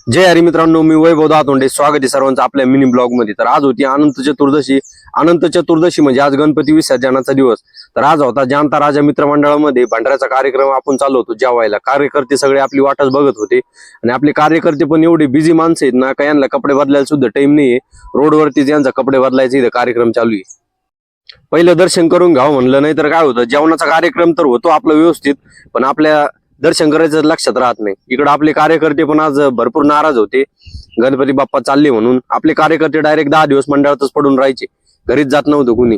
जय हरी मित्रांनो, मी वैभव दातोंडे. स्वागत आहे सर्वांचं आपल्या मिनी ब्लॉग मध्ये. तर आज होती अनंत चतुर्दशी म्हणजे आज गणपती विसर्जनाचा दिवस. तर आज होता जानता राजा मित्रमंडळामध्ये भंडाऱ्याचा कार्यक्रम आपण चालू होतो जेवायला. कार्यकर्ते सगळे आपली वाटच बघत होते आणि आपले कार्यकर्ते पण एवढे बिझी माणसं आहेत ना, का यांना कपडे बदलायला सुद्धा टाइम नाहीये. रोडवरतीच यांचा कपडे बदलायचा इथं कार्यक्रम चालू आहे. पहिलं दर्शन करून घ्यावं म्हणलं, नाही तर काय होतं, जेवणाचा कार्यक्रम तर होतो आपला व्यवस्थित, पण आपल्या दर्शन करायचं लक्षात राहत नाही. इकडे आपले कार्यकर्ते पण आज भरपूर नाराज होते गणपती बाप्पा चालले म्हणून. आपले कार्यकर्ते डायरेक्ट 10 दिवस मंडळातच पडून राहायचे, घरीच जात नव्हतं कुणी.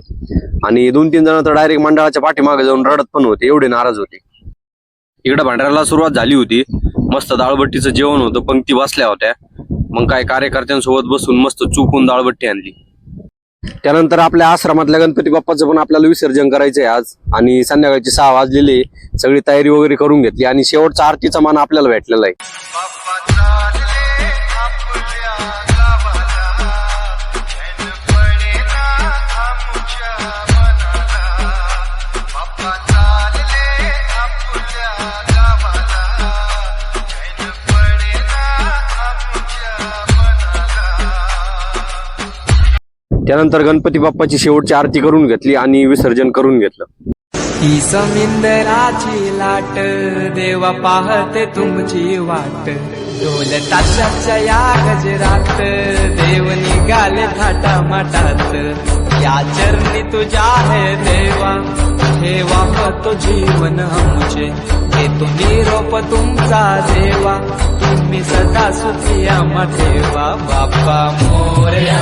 आणि 2-3 जण तर डायरेक्ट मंडळाच्या पाठीमागे जाऊन रडत पण होते, एवढे नाराज होते. इकडे भंडाऱ्याला सुरुवात झाली होती. मस्त डाळबट्टीचं जेवण होतं, पंक्ती बसल्या होत्या. मग काय कार्यकर्त्यांसोबत बसून मस्त चुकून डाळबट्टी आणली. त्यानंतर आपल्या आश्रमातल्या गणपती बाप्पाचं पण आपल्याला विसर्जन करायचंय आज. आणि संध्याकाळची 6 वाजलेले, सगळी तयारी वगैरे करून घेतली आणि शेवटचा आरतीचा मान आपल्याला भेटलेला आहे. त्यानंतर गणपती बाप्पाची शेवटची आरती करून घेतली आणि विसर्जन करून घेतलं. ही समिंदराची लाट देवा पाहते तुमची वाट. ढोल ताशाच्या या गजरात देव निघाले थाटामाटात. या चरणी तुझ्या है देवा ठेवा तो जीवन आमचे. घेतो निरोप तुमचा देवा तुम्ही सदा सुखी आम्हा ठेवा. बाप्पा मोरया.